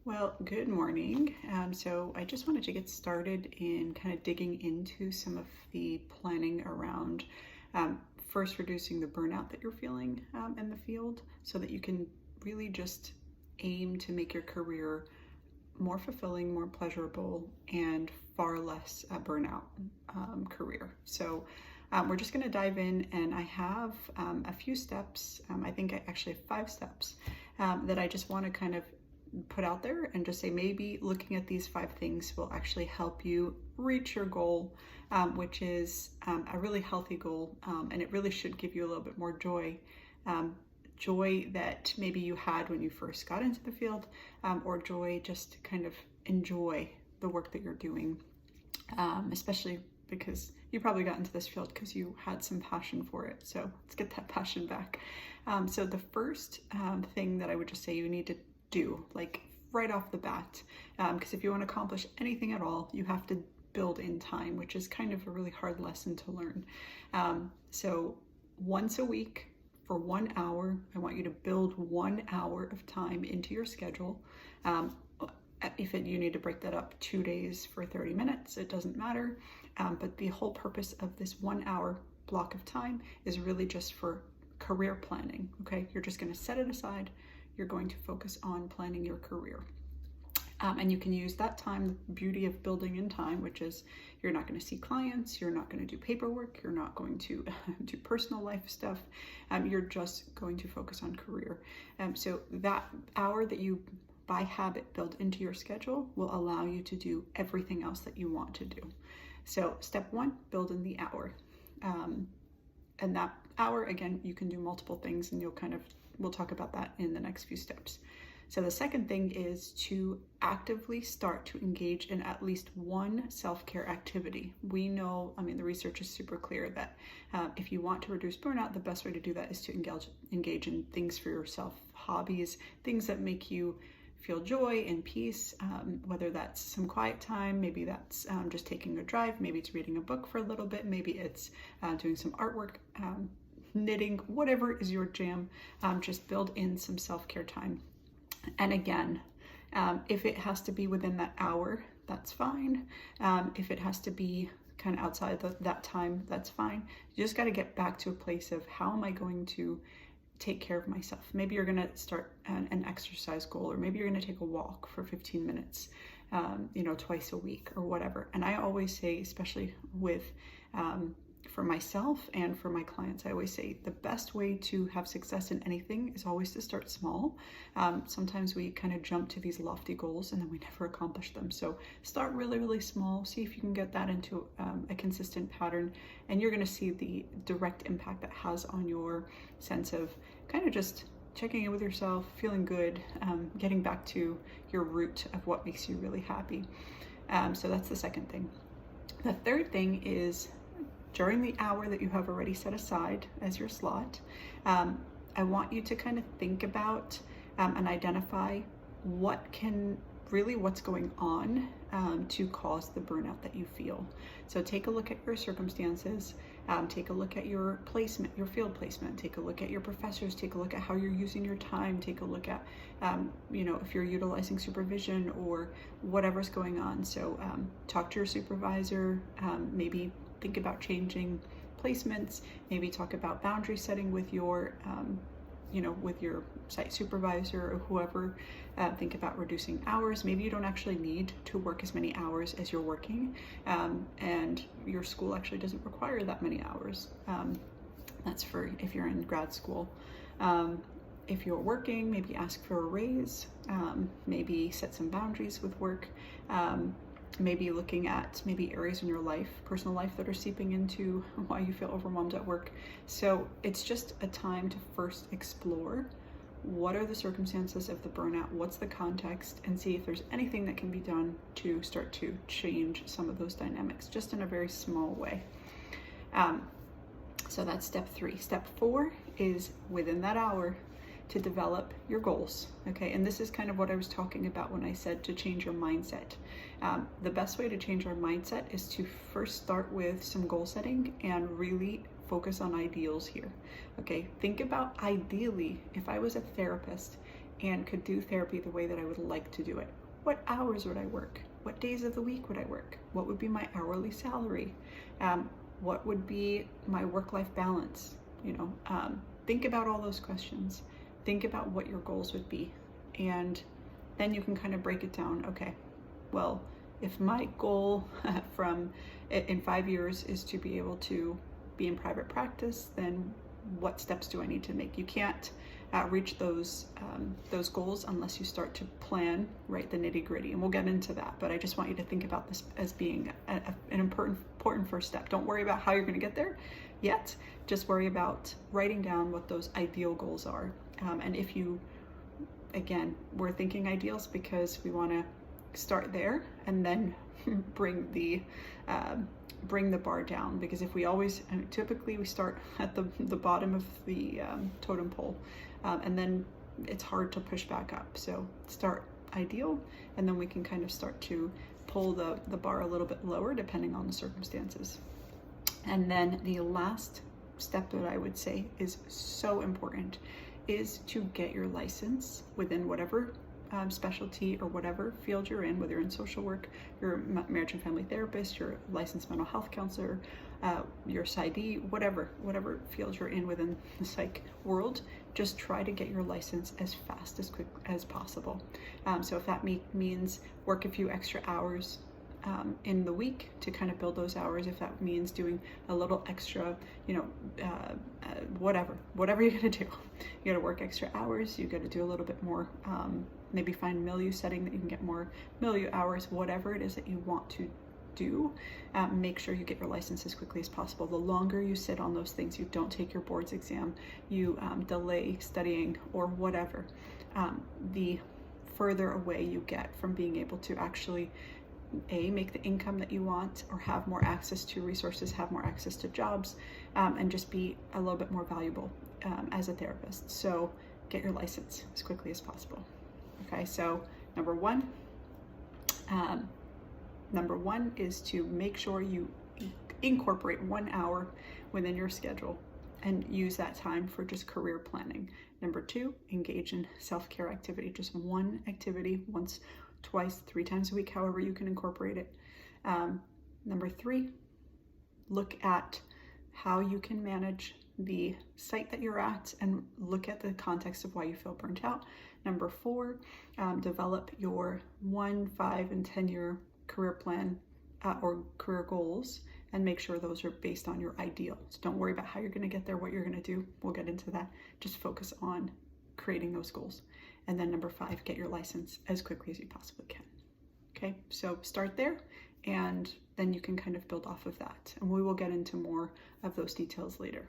Well, good morning. So I just wanted to get started in kind of digging into some of the planning around first reducing the burnout that you're feeling in the field so that you can really just aim to make your career more fulfilling, more pleasurable, and far less burnout career. So we're just going to dive in, and I have a few steps. I think I actually have 5 steps that I just want to kind of put out there and just say maybe looking at these 5 things will actually help you reach your goal, which is a really healthy goal, and it really should give you a little bit more joy. Joy that maybe you had when you first got into the field, or joy just to kind of enjoy the work that you're doing, especially because you probably got into this field because you had some passion for it. So let's get that passion back. So the first thing that I would just say you need to do, like right off the bat, because if you want to accomplish anything at all, you have to build in time, which is kind of a really hard lesson to learn. So once a week, for 1 hour, I want you to build 1 hour of time into your schedule. You need to break that up 2 days for 30 minutes, it doesn't matter. But the whole purpose of this 1 hour block of time is really just for career planning, okay? You're just going to set it aside. You're going to focus on planning your career. And you can use that time, the beauty of building in time, which is you're not going to see clients, you're not going to do paperwork, you're not going to do personal life stuff. You're just going to focus on career. So that hour that you, by habit, build into your schedule will allow you to do everything else that you want to do. So step 1, build in the hour. And that hour, again, you can do multiple things, and we'll talk about that in the next few steps. So the second thing is to actively start to engage in at least one self-care activity. We know, the research is super clear that if you want to reduce burnout, the best way to do that is to engage in things for yourself, hobbies, things that make you feel joy and peace, whether that's some quiet time, maybe that's just taking a drive, maybe it's reading a book for a little bit, maybe it's doing some artwork, knitting, whatever is your jam. Just build in some self-care time. And again, if it has to be within that hour, that's fine. If it has to be kind of outside that time, that's fine. You just got to get back to a place of how am I going to take care of myself? Maybe you're going to start an exercise goal, or maybe you're going to take a walk for 15 minutes, twice a week or whatever. And I always say, especially for myself and for my clients, I always say the best way to have success in anything is always to start small. Sometimes we kind of jump to these lofty goals and then we never accomplish them. So start really, really small. See if you can get that into a consistent pattern, and you're going to see the direct impact that has on your sense of kind of just checking in with yourself, feeling good, getting back to your root of what makes you really happy. So that's the second thing. The third thing is, during the hour that you have already set aside as your slot, I want you to kind of think about and identify what's going on to cause the burnout that you feel. So take a look at your circumstances, take a look at your placement, your field placement, take a look at your professors, take a look at how you're using your time, take a look at, if you're utilizing supervision or whatever's going on. So talk to your supervisor, maybe think about changing placements, maybe talk about boundary setting with your site supervisor or whoever. Think about reducing hours. Maybe you don't actually need to work as many hours as you're working, and your school actually doesn't require that many hours. That's for if you're in grad school. If you're working, maybe ask for a raise, maybe set some boundaries with work. Maybe looking at areas in your life, personal life, that are seeping into why you feel overwhelmed at work. So it's just a time to first explore what are the circumstances of the burnout, what's the context, and see if there's anything that can be done to start to change some of those dynamics, just in a very small way. So that's step 3. Step 4 is, within that hour, to develop your goals, okay? And this is kind of what I was talking about when I said to change your mindset. The best way to change our mindset is to first start with some goal setting and really focus on ideals here, okay? Think about, ideally, if I was a therapist and could do therapy the way that I would like to do it. What hours would I work? What days of the week would I work? What would be my hourly salary? What would be my work-life balance? Think about all those questions. Think about what your goals would be. And then you can kind of break it down. Okay, well, if my goal in 5 years is to be able to be in private practice, then what steps do I need to make? You can't reach those goals unless you start to plan, right, the nitty-gritty, and we'll get into that. But I just want you to think about this as being an important first step. Don't worry about how you're going to get there yet. Just worry about writing down what those ideal goals are. And if you, again, we're thinking ideals because we want to start there and then bring the bar down, because if we always, typically we start at the bottom of the totem pole, and then it's hard to push back up. So start ideal, and then we can kind of start to pull the bar a little bit lower depending on the circumstances. And then the last step that I would say is so important is to get your license within whatever specialty or whatever field you're in, whether you're in social work, you're a marriage and family therapist, you're a licensed mental health counselor, your PsyD, whatever field you're in within the psych world. Just try to get your license as fast, as quick as possible. So if that means work a few extra hours in the week to kind of build those hours, if that means doing a little extra, whatever you're gonna do, you gotta work extra hours, you gotta do a little bit more, maybe find milieu setting that you can get more milieu hours, whatever it is that you want to do, make sure you get your license as quickly as possible. The longer you sit on those things, you don't take your boards exam, you delay studying or whatever, the further away you get from being able to actually make the income that you want, or have more access to resources, have more access to jobs, and just be a little bit more valuable as a therapist. So get your license as quickly as possible. Okay, so number one is to make sure you incorporate 1 hour within your schedule and use that time for just career planning. Number two, engage in self-care activity, just one activity, once, twice, 3 times a week, however you can incorporate it. Number three, look at how you can manage the site that you're at and look at the context of why you feel burnt out. Number four, develop your 1, 5, and 10-year career plan or career goals, and make sure those are based on your ideals. Don't worry about how you're going to get there, what you're going to do. We'll get into that. Just focus on creating those goals. And then number 5, get your license as quickly as you possibly can. Okay, so start there, and then you can kind of build off of that. And we will get into more of those details later.